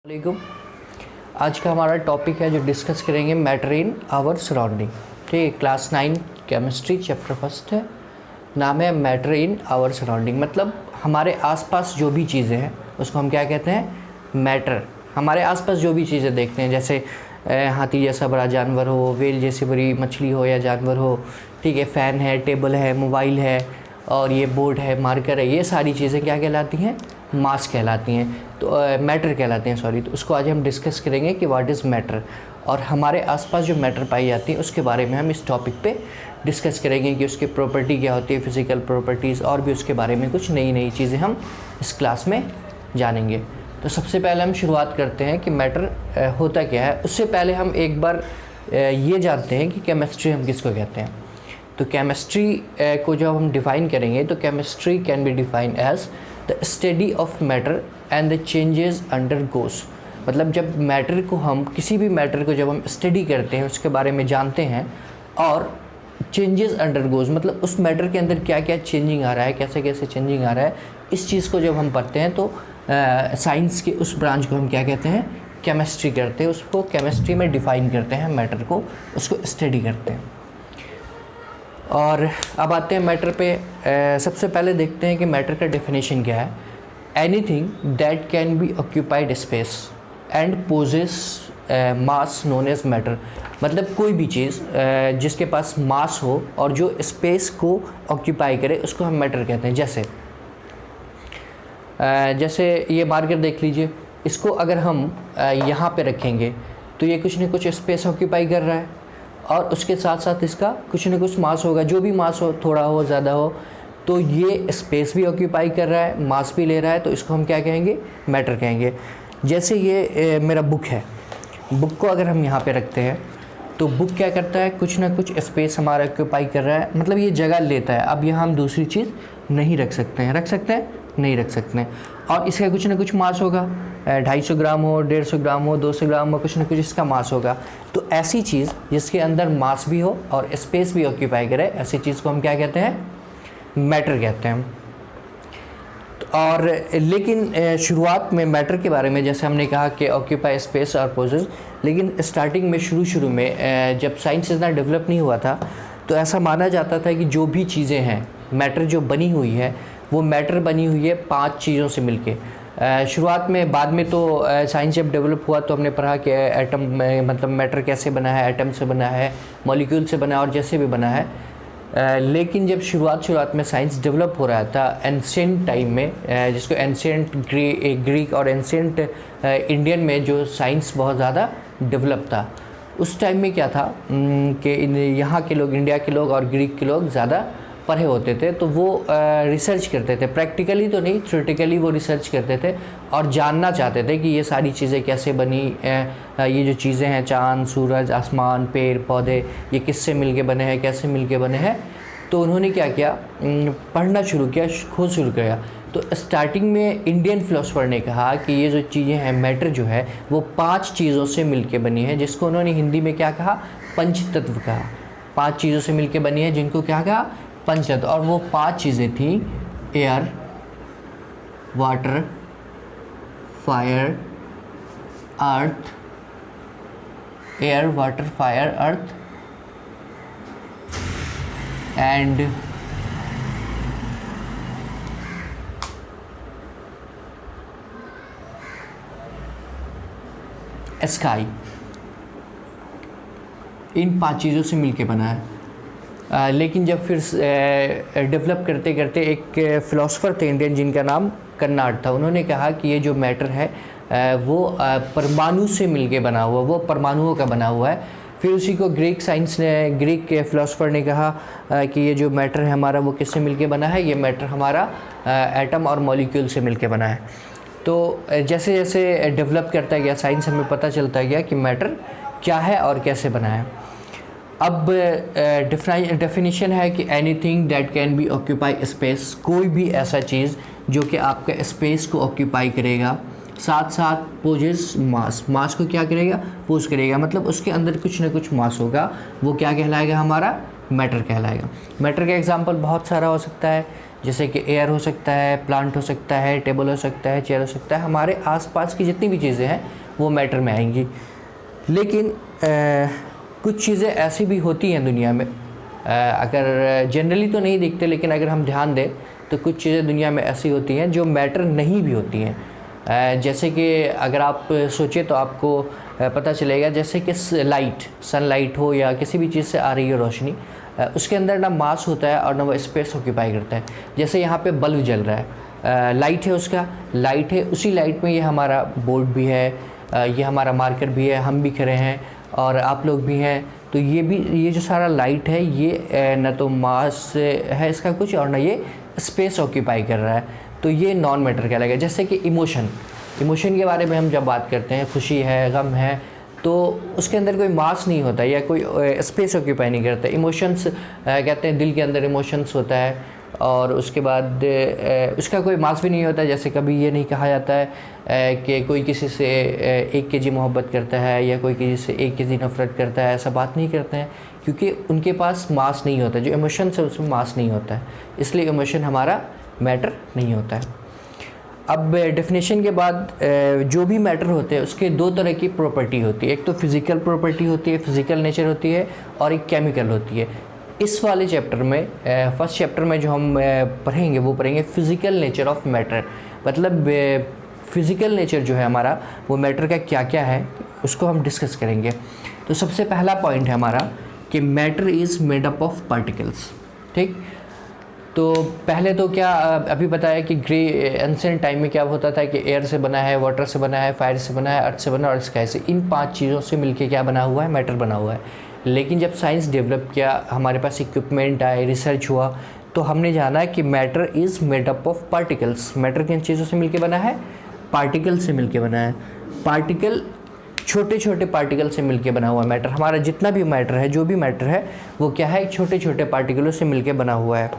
वालेकुम। आज का हमारा टॉपिक है जो डिस्कस करेंगे मैटर इन आवर सराउंडिंग। ठीक है, क्लास 9 केमिस्ट्री चैप्टर फर्स्ट है, नाम है मैटर इन आवर सराउंडिंग। मतलब हमारे आसपास जो भी चीज़ें हैं उसको हम क्या कहते हैं, मैटर। हमारे आसपास जो भी चीज़ें देखते हैं, जैसे हाथी जैसा बड़ा जानवर हो, वेल जैसी बड़ी मछली हो या जानवर हो, ठीक है, फ़ैन है, टेबल है, मोबाइल है और ये बोर्ड है, मार्कर है, ये सारी चीज़ें क्या कहलाती हैं, मास कहलाती हैं, तो मैटर कहलाते हैं, सॉरी। तो उसको आज हम डिस्कस करेंगे कि व्हाट इज़ मैटर, और हमारे आसपास जो मैटर पाई जाती है उसके बारे में हम इस टॉपिक पे डिस्कस करेंगे कि उसकी प्रॉपर्टी क्या होती है, फिज़िकल प्रॉपर्टीज़, और भी उसके बारे में कुछ नई नई चीज़ें हम इस क्लास में जानेंगे। तो सबसे पहले हम शुरुआत करते हैं कि मैटर होता क्या है। उससे पहले हम एक बार ये जानते हैं कि केमिस्ट्री हम किसको कहते हैं। तो केमिस्ट्री को जब हम डिफ़ाइन करेंगे तो chemistry can be defined as the study of matter and the changes undergoes. मतलब जब मैटर को हम किसी भी मैटर को जब हम स्टडी करते हैं, उसके बारे में जानते हैं, और चेंजेस अंडर गोस मतलब उस मैटर के अंदर क्या क्या चेंजिंग आ रहा है, कैसे कैसे चेंजिंग आ रहा है, इस चीज़ को जब हम पढ़ते हैं तो साइंस के उस ब्रांच को हम क्या कहते हैं, केमिस्ट्री करते हैं। उसको केमिस्ट्री में डिफ़ाइन करते हैं, मैटर को, उसको स्टडी करते हैं। और अब आते हैं मैटर पे। सबसे पहले देखते हैं कि मैटर का डेफिनेशन क्या है। Anything that can be occupied space and possess mass known as matter. मतलब कोई भी चीज़ जिसके पास मास हो और जो स्पेस को ऑक्यूपाई करे उसको हम मैटर कहते हैं। जैसे ये मार्कर देख लीजिए, इसको अगर हम यहाँ पे रखेंगे तो ये कुछ न कुछ स्पेस ऑक्यूपाई कर रहा है, और उसके साथ साथ इसका कुछ न कुछ मास होगा, जो भी मास हो, थोड़ा हो ज़्यादा हो, तो ये स्पेस भी ऑक्यूपाई कर रहा है, मास भी ले रहा है, तो इसको हम क्या कहेंगे, मैटर कहेंगे। जैसे ये मेरा बुक है, बुक को अगर हम यहाँ पे रखते हैं तो बुक क्या करता है, कुछ ना कुछ स्पेस हमारा ऑक्यूपाई कर रहा है, मतलब ये जगह लेता है। अब यहाँ हम दूसरी चीज़ नहीं रख सकते हैं, रख सकते हैं, नहीं रख सकते हैं, और इसका कुछ ना कुछ मास होगा, 250 ग्राम हो, 150 ग्राम हो, 200 ग्राम हो, कुछ ना कुछ इसका मास होगा। तो ऐसी चीज़ जिसके अंदर मास भी हो और स्पेस भी ऑक्यूपाई करे, ऐसी चीज़ को हम क्या कहते हैं, मैटर कहते हैं। और लेकिन शुरुआत में मैटर के बारे में जैसे हमने कहा कि ऑक्यूपाई स्पेस और पोजेस, लेकिन स्टार्टिंग में शुरू में जब साइंस इतना डेवलप नहीं हुआ था तो ऐसा माना जाता था कि जो भी चीज़ें हैं, मैटर जो बनी हुई है, वो मैटर बनी हुई है 5 चीज़ों से मिलके। शुरुआत में, बाद में तो साइंस जब डेवलप हुआ तो हमने पढ़ा कि एटम मतलब मैटर कैसे बना है, एटम से बना है, मॉलिक्यूल से बना है, और जैसे भी बना है। लेकिन जब शुरुआत में साइंस डेवलप हो रहा था एंशिएंट टाइम में, जिसको एंशिएंट ग्रीक और एंशिएंट इंडियन में जो साइंस बहुत ज़्यादा डेवलप था, उस टाइम में क्या था कि यहाँ के लोग, इंडिया के लोग और ग्रीक के लोग ज़्यादा पढ़े होते थे, तो वो रिसर्च करते थे, प्रैक्टिकली तो नहीं, थ्योरेटिकली वो रिसर्च करते थे और जानना चाहते थे कि ये सारी चीज़ें कैसे बनी, ये जो चीज़ें हैं, चाँद, सूरज, आसमान, पेड़ पौधे, ये किससे मिलके बने हैं, कैसे मिलके बने हैं। तो उन्होंने क्या किया, पढ़ना शुरू किया, खोज शुरू किया। तो स्टार्टिंग में इंडियन फिलोसफर ने कहा कि ये जो चीज़ें हैं, मैटर जो है वो 5 चीज़ों से मिलके बनी है, जिसको उन्होंने हिंदी में क्या कहा, पंचतत्व कहा। 5 चीज़ों से मिलके बनी है, जिनको क्या कहा, पंचतत्व। और वो 5 चीज़ें थी, air, water, fire, earth, air, water, fire, earth and sky. इन 5 चीज़ों से मिलके बना है। लेकिन जब फिर डेवलप करते करते एक फ़िलासफ़र थे इंडियन, जिनका नाम कर्नाड था, उन्होंने कहा कि ये जो मैटर है वो परमाणु से मिलके बना हुआ, वो परमाणुओं का बना हुआ है। फिर उसी को ग्रीक फ़िलासफ़र ने कहा कि ये जो मैटर है हमारा, वो किससे मिलके बना है, ये मैटर हमारा एटम और मॉलिक्यूल से मिलके बना है। तो जैसे जैसे डेवलप करता गया साइंस, हमें पता चलता गया कि मैटर क्या है और कैसे बना है। अब डेफिनेशन है कि anything that can B occupy space, कोई भी ऐसा चीज़ जो कि आपका स्पेस को ऑक्यूपाई करेगा, साथ साथ पोजेस मास, मास को क्या करेगा, पोज करेगा, मतलब उसके अंदर कुछ ना कुछ मास होगा, वो क्या कहलाएगा, हमारा मैटर कहलाएगा। मैटर का एग्जांपल बहुत सारा हो सकता है, जैसे कि एयर हो सकता है, प्लांट हो सकता है, टेबल हो सकता है, चेयर हो सकता है, हमारे आसपास की जितनी भी चीज़ें हैं वो मैटर में आएंगी। लेकिन कुछ चीज़ें ऐसी भी होती हैं दुनिया में, अगर जनरली तो नहीं दिखते, लेकिन अगर हम ध्यान दें तो कुछ चीज़ें दुनिया में ऐसी होती हैं जो मैटर नहीं भी होती हैं। जैसे कि अगर आप सोचें तो आपको पता चलेगा, जैसे कि लाइट, सनलाइट हो या किसी भी चीज़ से आ रही है रोशनी, उसके अंदर ना मास होता है और ना वो स्पेस ऑक्यूपाई करता है। जैसे यहाँ पे बल्ब जल रहा है, लाइट है, उसका लाइट है, उसी लाइट में ये हमारा बोर्ड भी है, ये हमारा मार्कर भी है, हम भी खड़े हैं और आप लोग भी हैं। तो ये जो सारा लाइट है ये न तो मास है इसका कुछ, और ना ये स्पेस ऑक्यूपाई कर रहा है, तो ये नॉन मैटर कहलाएगा। जैसे कि इमोशन के बारे में हम जब बात करते हैं, खुशी है, गम है, तो उसके अंदर कोई मास नहीं होता या कोई स्पेस ऑक्यूपाई नहीं करता। इमोशंस कहते हैं दिल के अंदर इमोशंस होता है, और उसके बाद उसका कोई मास भी नहीं होता। जैसे कभी ये नहीं कहा जाता है कि कोई किसी से 1 kg मोहब्बत करता है या कोई किसी से 1 kg नफ़रत करता है, ऐसा बात नहीं करते हैं, क्योंकि उनके पास मास नहीं होता। जो इमोशंस है उसमें मास नहीं होता है, इसलिए इमोशन हमारा मैटर नहीं होता है। अब डेफिनेशन के बाद जो भी मैटर होते हैं उसके 2 तरह की प्रॉपर्टी होती है। एक तो फिज़िकल प्रॉपर्टी होती है, फिज़िकल नेचर होती है, और एक केमिकल होती है। इस वाले चैप्टर में, फर्स्ट चैप्टर में जो हम पढ़ेंगे वो पढ़ेंगे फिज़िकल नेचर ऑफ मैटर। मतलब फिज़िकल नेचर जो है हमारा, वो मैटर का क्या क्या है उसको हम डिस्कस करेंगे। तो सबसे पहला पॉइंट है हमारा कि matter is made up of particles. ठीक, तो पहले तो क्या अभी बताया कि एंशिएंट टाइम में क्या होता था कि एयर से बना है, वाटर से बना है, फायर से बना है, अर्थ से बना है और स्काई से। इन 5 चीज़ों से मिलके क्या बना हुआ है, मैटर बना हुआ है। लेकिन जब साइंस डेवलप किया, हमारे पास इक्विपमेंट आए, रिसर्च हुआ, तो हमने जाना कि matter is made up of particles. Matter किन चीज़ों से मिलके बना है, पार्टिकल से मिलके बना है। पार्टिकल, छोटे छोटे पार्टिकल से मिलके बना हुआ मैटर। हमारा जितना भी मैटर है, जो भी मैटर है, वो क्या है, छोटे छोटे पार्टिकलों से मिलके बना हुआ है।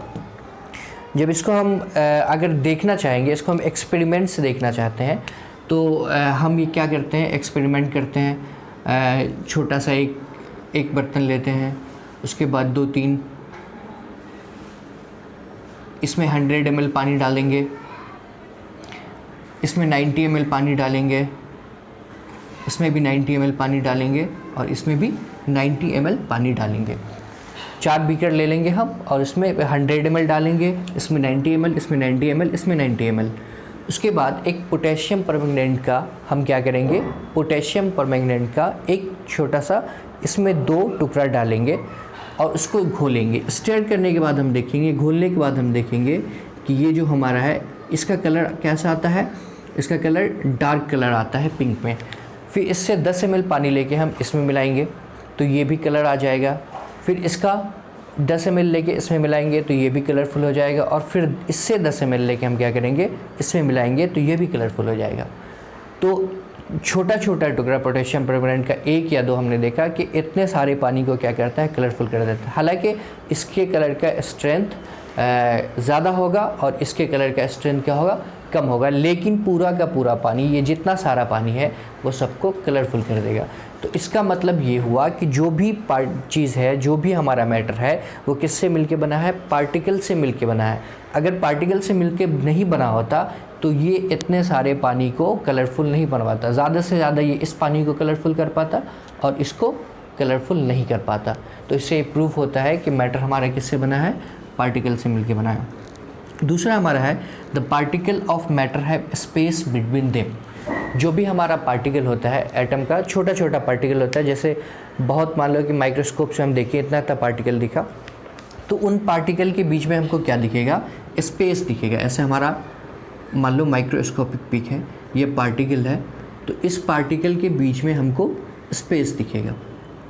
जब इसको हम अगर देखना चाहेंगे, इसको हम एक्सपेरिमेंट से देखना चाहते हैं, तो हम ये क्या करते हैं, एक्सपेरिमेंट करते हैं। छोटा सा एक बर्तन लेते हैं, उसके बाद 2-3 इसमें 100 ml पानी डालेंगे, इसमें 90 ml पानी डालेंगे, इसमें भी 90 ml पानी डालेंगे, और इसमें भी 90 ml पानी डालेंगे। 4 बीकर ले लेंगे हम, और इसमें 100 ml डालेंगे, इसमें 90 ml, इसमें 90 ml, इसमें 90 ml। उसके बाद एक पोटेशियम परमैंगनेट का हम क्या करेंगे, पोटेशियम परमैंगनेट का एक छोटा सा इसमें 2 टुकड़ा डालेंगे और उसको घोलेंगे। स्टर करने के बाद हम देखेंगे, घोलने के बाद हम देखेंगे कि ये जो हमारा है, इसका कलर कैसा आता है, इसका कलर डार्क कलर आता है, पिंक में। फिर इससे 10 ml पानी लेके हम इसमें मिलाएंगे तो ये भी कलर आ जाएगा। फिर इसका 10 ml लेके इसमें मिलाएंगे तो ये भी कलरफुल हो जाएगा, और फिर इससे 10 ml लेके हम क्या करेंगे, इसमें मिलाएंगे तो ये भी कलरफुल हो जाएगा। तो छोटा छोटा टुकड़ा पोटेशियम परमैंगनेट का 1 या 2 हमने देखा कि इतने सारे पानी को क्या करता है, कलरफुल कर देता है। हालांकि इसके कलर का स्ट्रेंथ ज़्यादा होगा और इसके कलर का स्ट्रेंथ क्या होगा, कम होगा, लेकिन पूरा का पूरा पानी, ये जितना सारा पानी है वो सबको कलरफुल कर देगा। तो इसका मतलब ये हुआ कि जो भी चीज़ है, जो भी हमारा मैटर है, वो किससे मिलके बना है, पार्टिकल से मिलके बना है। अगर पार्टिकल से मिलके नहीं बना होता तो ये इतने सारे पानी को कलरफुल नहीं बनवाता। ज़्यादा से ज़्यादा ये इस पानी को कलरफुल कर पाता और इसको कलरफुल नहीं कर पाता। तो इससे प्रूफ होता है कि मैटर हमारा किससे बना है, पार्टिकल से मिलके बना है। दूसरा हमारा है द पार्टिकल ऑफ मैटर है स्पेस बिटवीन देम। जो भी हमारा पार्टिकल होता है, एटम का छोटा छोटा पार्टिकल होता है, जैसे बहुत मान लो कि माइक्रोस्कोप से हम देखिए इतना इतना पार्टिकल दिखा, तो उन पार्टिकल के बीच में हमको क्या दिखेगा, स्पेस दिखेगा। ऐसे हमारा मान लो माइक्रोस्कोपिक पिक है, ये पार्टिकल है, तो इस पार्टिकल के बीच में हमको स्पेस दिखेगा,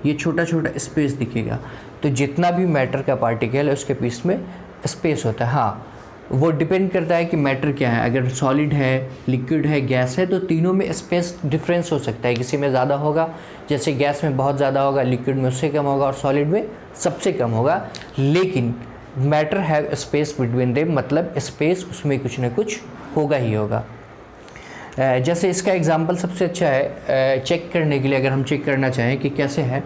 ये छोटा छोटा स्पेस दिखेगा। तो जितना भी मैटर का पार्टिकल है उसके बीच में स्पेस होता है। हाँ, वो डिपेंड करता है कि मैटर क्या है, अगर सॉलिड है, लिक्विड है, गैस है, तो तीनों में स्पेस डिफरेंस हो सकता है। किसी में ज़्यादा होगा, जैसे गैस में बहुत ज़्यादा होगा, लिक्विड में उससे कम होगा और सॉलिड में सबसे कम होगा। लेकिन matter have space between them, मतलब स्पेस उसमें कुछ ना कुछ होगा ही होगा। जैसे इसका एग्जांपल सबसे अच्छा है चेक करने के लिए, अगर हम चेक करना चाहें कि कैसे है,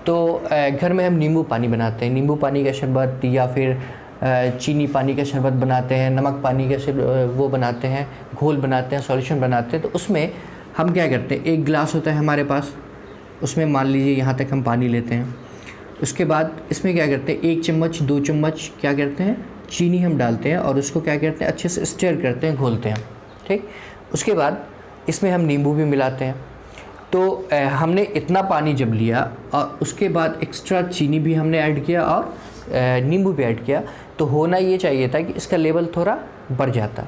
तो घर में हम नींबू पानी बनाते हैं, नींबू पानी का शरबत या फिर चीनी पानी का शरबत बनाते हैं, नमक पानी का वो बनाते हैं, घोल बनाते हैं, सॉल्यूशन बनाते हैं, तो उसमें हम क्या करते हैं, एक गिलास होता है हमारे पास, उसमें मान लीजिए यहाँ तक हम पानी लेते हैं। उसके बाद इसमें क्या करते हैं, 1 चम्मच 2 चम्मच क्या करते हैं, चीनी हम डालते हैं और उसको क्या करते हैं, अच्छे से स्टर करते हैं, घोलते हैं, ठीक। उसके बाद इसमें हम नींबू भी मिलाते हैं। तो हमने इतना पानी जब लिया और उसके बाद एक्स्ट्रा चीनी भी हमने ऐड किया और नींबू भी ऐड किया, तो होना ये चाहिए था कि इसका लेवल थोड़ा बढ़ जाता,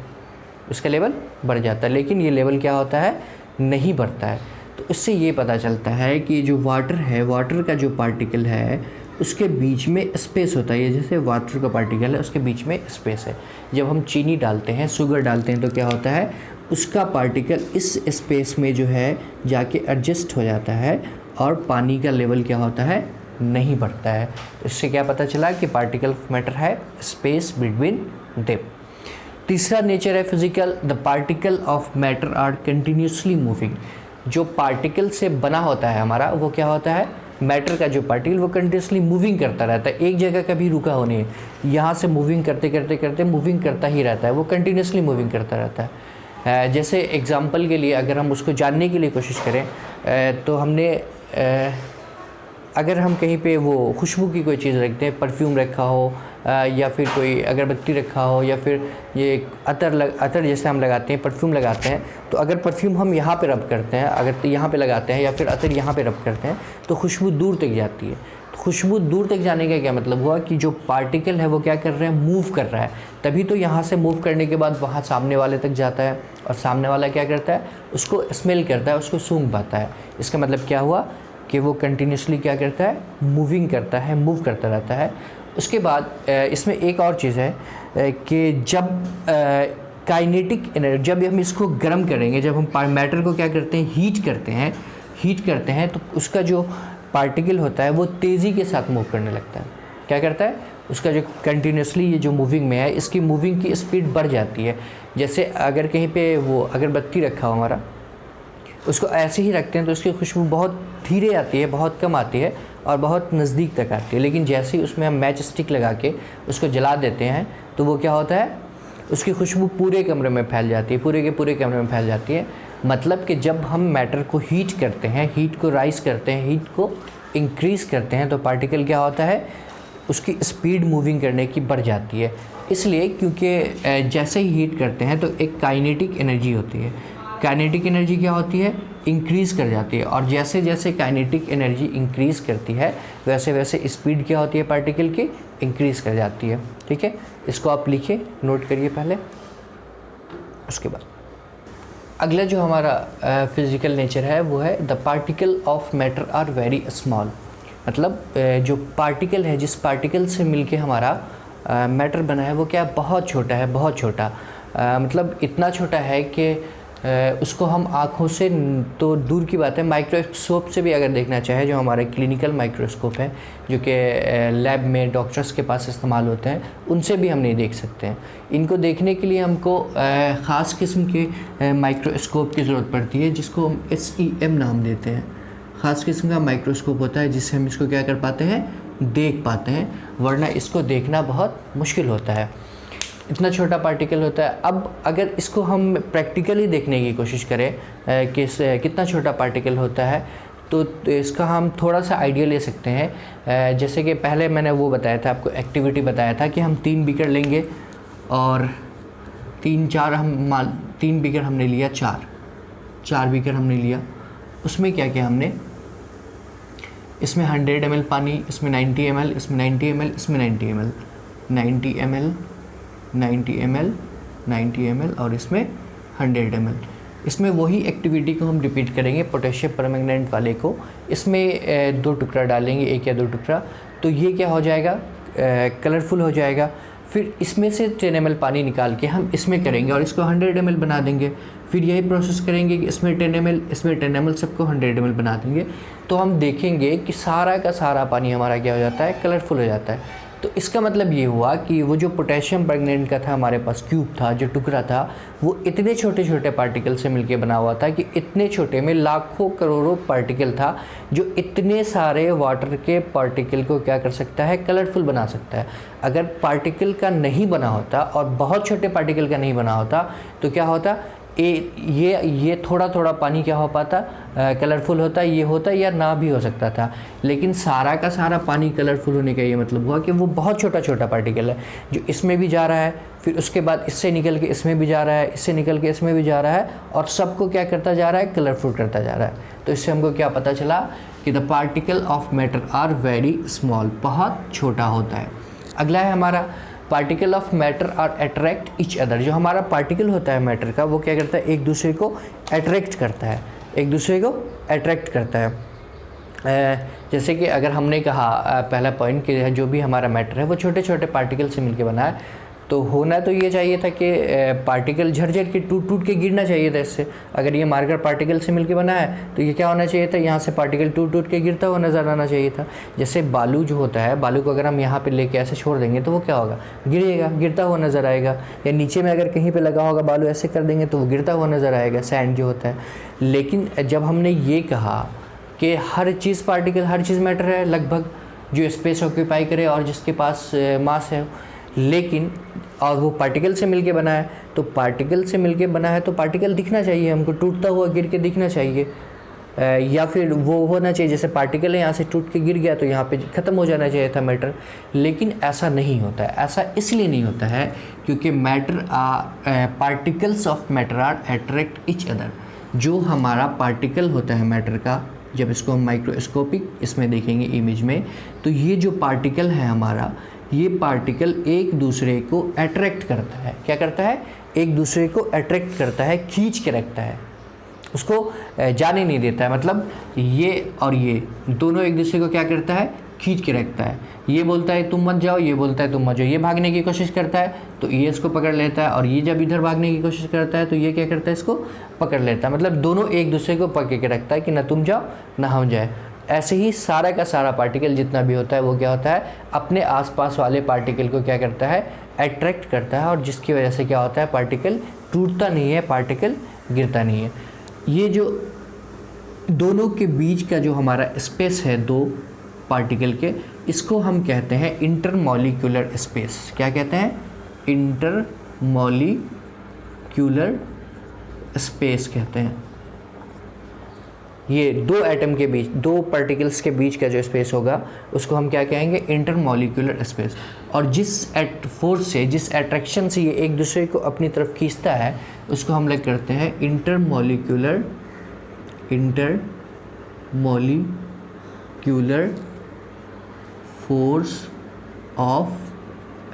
इसका लेवल बढ़ जाता, लेकिन ये लेवल क्या होता है, नहीं बढ़ता है। तो इससे ये पता चलता है कि जो वाटर है, वाटर का जो पार्टिकल है उसके बीच में स्पेस होता है। ये जैसे वाटर का पार्टिकल है, उसके बीच में स्पेस है। जब हम चीनी डालते हैं, शुगर डालते हैं, तो क्या होता है, उसका पार्टिकल इस स्पेस में जो है जाके एडजस्ट हो जाता है और पानी का लेवल क्या होता है, नहीं बढ़ता है। इससे क्या पता चला कि पार्टिकल ऑफ मैटर है स्पेस बिटवीन देम। तीसरा नेचर है physical, the particle of matter are continuously moving. जो पार्टिकल से बना होता है हमारा, वो क्या होता है, मैटर का जो पार्टिकल, वो कंटिन्यूसली मूविंग करता रहता है, एक जगह कभी रुका हो नहीं है, यहाँ से मूविंग करते करते करते मूविंग करता ही रहता है, वो कंटिन्यूसली मूविंग करता रहता है। जैसे एग्जांपल के लिए अगर हम उसको जानने के लिए कोशिश करें, तो हमने अगर हम कहीं पे वो खुशबू की कोई चीज़ रखते हैं, परफ्यूम रखा हो या फिर कोई अगरबत्ती रखा हो या फिर ये अतर जैसे हम लगाते हैं, परफ्यूम लगाते हैं, तो अगर परफ्यूम हम यहाँ पे रब करते हैं, अगर तो यहाँ पे लगाते हैं या फिर अतर यहाँ पे रब करते हैं, तो खुशबू दूर तक जाती है। तो खुशबू दूर तक जाने का क्या मतलब हुआ कि जो पार्टिकल है वो क्या कर रहे हैं, मूव कर रहा है, तभी तो यहाँ से मूव करने के बाद वहाँ सामने वाले तक जाता है और सामने वाला क्या करता है, उसको स्मेल करता है, उसको सूंघ पाता है। इसका मतलब क्या हुआ कि वो कंटिन्यूसली क्या करता है, मूविंग करता है, मूव करता रहता है। उसके बाद इसमें एक और चीज़ है कि जब काइनेटिक एनर्जी, जब हम इसको गर्म करेंगे, जब हम मैटर को क्या करते हैं, हीट करते हैं, तो उसका जो पार्टिकल होता है वो तेज़ी के साथ मूव करने लगता है। क्या करता है, उसका जो कंटिन्यूसली ये जो मूविंग में है, इसकी मूविंग की स्पीड बढ़ जाती है। जैसे अगर कहीं पे वो अगरबत्ती रखा हो हमारा, उसको ऐसे ही रखते हैं तो उसकी खुशबू बहुत धीरे आती है, बहुत कम आती है और बहुत नज़दीक तक आती है। लेकिन जैसे ही उसमें हम मैच स्टिक लगा के उसको जला देते हैं, तो वो क्या होता है, उसकी खुशबू पूरे कमरे में फैल जाती है, पूरे के पूरे कमरे में फैल जाती है। मतलब कि जब हम मैटर को हीट करते हैं, हीट को राइज करते हैं, हीट को इंक्रीज़ करते हैं, तो पार्टिकल क्या होता है, उसकी स्पीड मूविंग करने की बढ़ जाती है। इसलिए क्योंकि जैसे ही हीट करते हैं तो एक काइनेटिक एनर्जी होती है। काइनेटिक एनर्जी क्या होती है, इंक्रीज़ कर जाती है, और जैसे जैसे काइनेटिक एनर्जी इंक्रीज़ करती है वैसे वैसे स्पीड क्या होती है पार्टिकल की, इंक्रीज़ कर जाती है। ठीक है, इसको आप लिखिए, नोट करिए पहले। उसके बाद अगला जो हमारा फिज़िकल नेचर है वो है the particle of matter are very small. मतलब जो पार्टिकल है, जिस पार्टिकल से मिलके हमारा मैटर बना है, वो क्या बहुत छोटा है, बहुत छोटा। मतलब इतना छोटा है कि उसको हम आँखों से तो दूर की बात है, माइक्रोस्कोप से भी अगर देखना चाहे, जो हमारे क्लिनिकल माइक्रोस्कोप है जो कि लैब में डॉक्टर्स के पास इस्तेमाल होते हैं, उनसे भी हम नहीं देख सकते हैं। इनको देखने के लिए हमको ख़ास किस्म के माइक्रोस्कोप की ज़रूरत पड़ती है, जिसको हम SEM नाम देते हैं। ख़ास किस्म का माइक्रोस्कोप होता है जिससे हम इसको क्या कर पाते हैं, देख पाते हैं, वरना इसको देखना बहुत मुश्किल होता है, इतना छोटा पार्टिकल होता है। अब अगर इसको हम प्रैक्टिकली देखने की कोशिश करें कि कितना छोटा पार्टिकल होता है, तो इसका हम थोड़ा सा आइडिया ले सकते हैं। जैसे कि पहले मैंने वो बताया था, आपको एक्टिविटी बताया था कि हम 3 बीकर लेंगे और 3 बीकर हमने लिया, 4 बीकर हमने लिया। उसमें क्या किया हमने, इसमें 100 ml पानी, इसमें 90 ml, इसमें 90 ml, इसमें 90 ml, 90 ml, 90 ml, 90 ml और इसमें 100 ml। इसमें वही एक्टिविटी को हम रिपीट करेंगे, पोटेशियम परमैंगनेट वाले को। इसमें 2 टुकड़ा डालेंगे, 1 या 2 टुकड़ा, तो ये क्या हो जाएगा, कलरफुल हो जाएगा। फिर इसमें से 10 ml पानी निकाल के हम इसमें करेंगे और इसको 100 ml बना देंगे। फिर यही प्रोसेस करेंगे कि इसमें 10 ml, इसमें 10 ml, सबको 100 ml बना देंगे। तो हम देखेंगे कि सारा का सारा पानी हमारा क्या हो जाता है, कलरफुल हो जाता है। तो इसका मतलब ये हुआ कि वो जो पोटेशियम परमैंगनेट का था हमारे पास क्यूब था, जो टुकड़ा था, वो इतने छोटे छोटे पार्टिकल से मिलके बना हुआ था कि इतने छोटे में लाखों करोड़ों पार्टिकल था, जो इतने सारे वाटर के पार्टिकल को क्या कर सकता है, कलरफुल बना सकता है। अगर पार्टिकल का नहीं बना होता और बहुत छोटे पार्टिकल का नहीं बना होता तो क्या होता, ये थोड़ा थोड़ा पानी क्या हो पाता, कलरफुल होता, ये होता या ना भी हो सकता था। लेकिन सारा का सारा पानी कलरफुल होने का ये मतलब हुआ कि वो बहुत छोटा छोटा पार्टिकल है जो इसमें भी जा रहा है, फिर उसके बाद इससे निकल के इसमें भी जा रहा है, इससे निकल के इसमें भी जा रहा है, और सबको क्या करता जा रहा है, कलरफुल करता जा रहा है। तो इससे हमको क्या पता चला कि the particle of matter are very small, बहुत छोटा होता है। अगला है हमारा particle of matter are attract each other. जो हमारा पार्टिकल होता है मैटर का, वो क्या करता है, एक दूसरे को अट्रैक्ट करता है, एक दूसरे को अट्रैक्ट करता है। जैसे कि अगर हमने कहा पहला पॉइंट कि जो भी हमारा मैटर है वो छोटे छोटे पार्टिकल से मिलकर बना है, तो होना तो ये चाहिए था कि पार्टिकल झरझर के टूट के गिरना चाहिए था इससे। अगर ये मार्कर पार्टिकल से मिलके बना है तो ये क्या होना चाहिए था, यहाँ से पार्टिकल टूट के गिरता हुआ नज़र आना चाहिए था। जैसे बालू जो होता है, बालू को अगर हम यहाँ पे लेके ऐसे छोड़ देंगे तो वो क्या होगा, गिरेगा, गिरता हुआ नज़र आएगा। या नीचे में अगर कहीं पर लगा होगा बालू, ऐसे कर देंगे तो वो गिरता हुआ नज़र आएगा, सैंड जो होता है। लेकिन जब हमने ये कहा कि हर चीज़ पार्टिकल, हर चीज़ मैटर है लगभग, जो स्पेस ऑक्यूपाई करे और जिसके पास मास है, लेकिन और वो पार्टिकल से मिलके बना है, तो पार्टिकल से मिलके बना है तो पार्टिकल दिखना चाहिए हमको, टूटता हुआ गिर के दिखना चाहिए। या फिर वो होना चाहिए जैसे पार्टिकल है यहाँ से टूट के गिर गया तो यहाँ पे ख़त्म हो जाना चाहिए था मैटर। लेकिन ऐसा नहीं होता है। ऐसा इसलिए नहीं होता है क्योंकि matter particles of matter are attract each other. जो हमारा पार्टिकल होता है मैटर का, जब इसको हम माइक्रोस्कोपिक इसमें देखेंगे इमेज में, तो ये जो पार्टिकल है हमारा, ये पार्टिकल एक दूसरे को अट्रैक्ट करता है। क्या करता है, एक दूसरे को अट्रैक्ट करता है, खींच के रखता है, उसको जाने नहीं देता है। मतलब ये और ये दोनों एक दूसरे को क्या करता है, खींच के रखता है। ये बोलता है तुम मत जाओ, ये बोलता है तुम मत जाओ। ये भागने की कोशिश करता है तो ये इसको पकड़ लेता है, और ये जब इधर भागने की कोशिश करता है तो ये क्या करता है, इसको पकड़ लेता है। मतलब दोनों एक दूसरे को पकड़ के रखता है कि ना तुम जाओ ना हम जाए। ऐसे ही सारा का सारा पार्टिकल जितना भी होता है वो क्या होता है, अपने आसपास वाले पार्टिकल को क्या करता है, अट्रैक्ट करता है, और जिसकी वजह से क्या होता है, पार्टिकल टूटता नहीं है, पार्टिकल गिरता नहीं है। ये जो दोनों के बीच का जो हमारा स्पेस है दो पार्टिकल के, इसको हम कहते हैं इंटरमॉलिक्यूलर स्पेस। क्या कहते हैं, इंटरमॉलिक्यूलर स्पेस कहते हैं। ये दो एटम के बीच, दो पार्टिकल्स के बीच का जो स्पेस होगा उसको हम क्या कहेंगे, इंटरमॉलिक्यूलर स्पेस। और जिस फोर्स से, जिस अट्रैक्शन से ये एक दूसरे को अपनी तरफ खींचता है, उसको हम लोग करते हैं इंटरमॉलिक्यूलर फोर्स ऑफ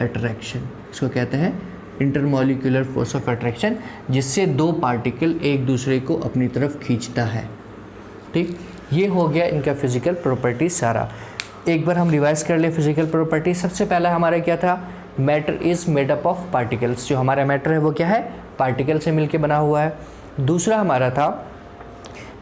अट्रैक्शन। इसको कहते हैं इंटरमॉलिक्यूलर फोर्स ऑफ अट्रैक्शन, जिससे दो पार्टिकल एक दूसरे को अपनी तरफ खींचता है। ठीक, ये हो गया इनका फिजिकल प्रॉपर्टी सारा। एक बार हम रिवाइज कर ले फिजिकल प्रॉपर्टी। सबसे पहला हमारा क्या था, matter is made up of particles. जो हमारा मैटर है वो क्या है, पार्टिकल से मिलके बना हुआ है। दूसरा हमारा था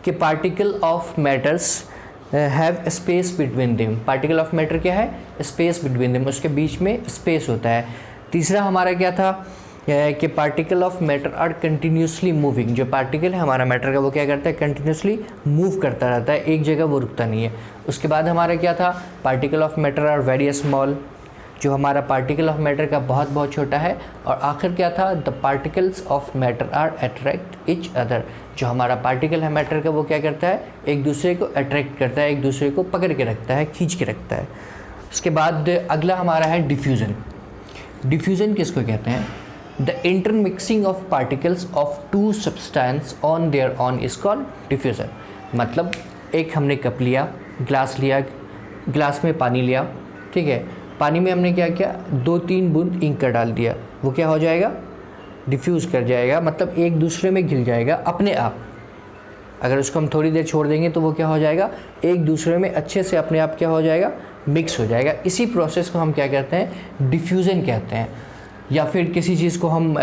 कि particle of matters have space between them. Particle of matter क्या है, स्पेस बिटवीन देम, उसके बीच में स्पेस होता है। तीसरा हमारा क्या था कि particle of matter are continuously moving. जो पार्टिकल है हमारा मैटर का वो क्या करता है, कंटिन्यूसली मूव करता रहता है, एक जगह वो रुकता नहीं है। उसके बाद हमारा क्या था, particle of matter are very small. जो हमारा पार्टिकल ऑफ मैटर का बहुत बहुत छोटा है। और आखिर क्या था, the particles of matter are attract each other. जो हमारा पार्टिकल है मैटर का वो क्या करता है, एक दूसरे को अट्रैक्ट करता है, एक दूसरे को पकड़ के रखता है, खींच के रखता है। उसके बाद अगला हमारा है डिफ्यूज़न। डिफ्यूज़न किसको कहते हैं, the intermixing of particles of two substance on their own is called diffusion. मतलब एक हमने कप लिया, ग्लास लिया, ग्लास में पानी लिया, ठीक है, पानी में हमने क्या किया, 2-3 बूंद इंक का डाल दिया, वो क्या हो जाएगा, डिफ्यूज़ कर जाएगा, मतलब एक दूसरे में घिल जाएगा अपने आप। अगर उसको हम थोड़ी देर छोड़ देंगे तो वो क्या हो जाएगा, एक दूसरे में अच्छे से अपने आप क्या हो जाएगा, मिक्स हो जाएगा। इसी प्रोसेस को हम क्या कहते हैं, डिफ्यूज़न कहते हैं। या फिर किसी चीज़ को हम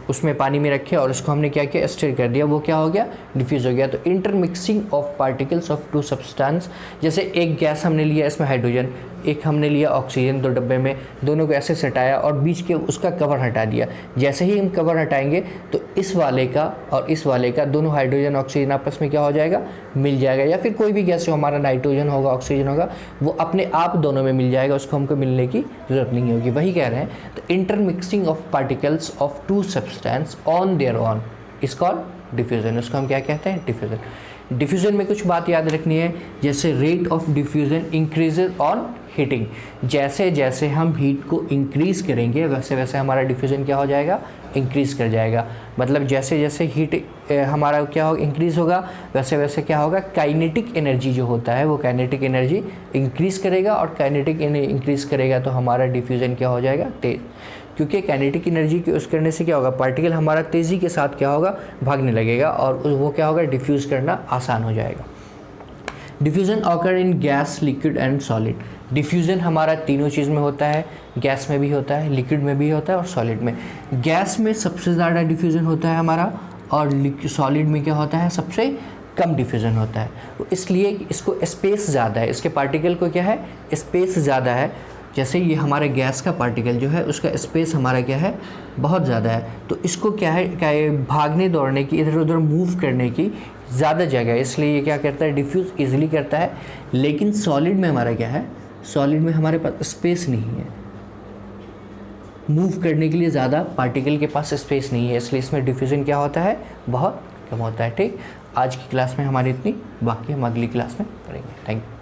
उसमें पानी में रखे और उसको हमने क्या किया, स्टिर कर दिया, वो क्या हो गया, डिफ्यूज़ हो गया। तो intermixing of particles of two substance, जैसे एक गैस हमने लिया, इसमें हाइड्रोजन, एक हमने लिया ऑक्सीजन 2 डब्बे में, दोनों को ऐसे सटाया और बीच के उसका कवर हटा दिया। जैसे ही हम कवर हटाएंगे तो इस वाले का और इस वाले का दोनों हाइड्रोजन ऑक्सीजन आपस में क्या हो जाएगा, मिल जाएगा। या फिर कोई भी गैस जो हमारा नाइट्रोजन होगा, ऑक्सीजन होगा, वो अपने आप दोनों में मिल जाएगा, उसको हमको मिलने की ज़रूरत नहीं होगी। वही कह रहे हैं, तो intermixing of particles of two substance on their own is called diffusion. उसको हम क्या कहते हैं, डिफ्यूजन। डिफ्यूजन में कुछ बात याद रखनी है, जैसे rate of diffusion increases on heating. जैसे जैसे हम हीट को इंक्रीज़ करेंगे वैसे वैसे हमारा डिफ्यूजन क्या हो जाएगा, इंक्रीज़ कर जाएगा। मतलब जैसे जैसे हीट हमारा क्या होगा, इंक्रीज़ होगा, वैसे वैसे क्या होगा, काइनेटिक एनर्जी जो होता है वो काइनेटिक एनर्जी इंक्रीज़ करेगा, और काइनेटिक इंक्रीज़ करेगा तो हमारा डिफ्यूजन क्या हो जाएगा, तेज़। क्योंकि काइनेटिक एनर्जी के यूज़ करने से क्या होगा, पार्टिकल हमारा तेज़ी के साथ क्या होगा, भागने लगेगा, और वो क्या होगा, डिफ्यूज़ करना आसान हो जाएगा। Diffusion occur in gas, liquid and solid. Diffusion हमारा तीनों चीज़ में होता है, गैस में भी होता है, लिक्विड में भी होता है और सॉलिड में। गैस में सबसे ज़्यादा डिफ्यूज़न होता है हमारा, और सॉलिड में क्या होता है, सबसे कम डिफ्यूज़न होता है। इसलिए इसको स्पेस ज़्यादा है, इसके पार्टिकल को क्या है, स्पेस ज़्यादा है। जैसे ये हमारे गैस का पार्टिकल जो है उसका स्पेस हमारा क्या है, बहुत ज़्यादा है, तो इसको क्या है भागने दौड़ने की, इधर उधर मूव करने की ज़्यादा जगह है, इसलिए ये क्या करता है, डिफ्यूज़ इजीली करता है। लेकिन सॉलिड में हमारा क्या है, सॉलिड में हमारे पास स्पेस नहीं है, मूव करने के लिए ज़्यादा पार्टिकल के पास स्पेस नहीं है, इसलिए इसमें डिफ्यूज़न क्या होता है, बहुत कम होता है। ठीक, आज की क्लास में हमारी इतनी, बाकी हम अगली क्लास में पढ़ेंगे। Thank you.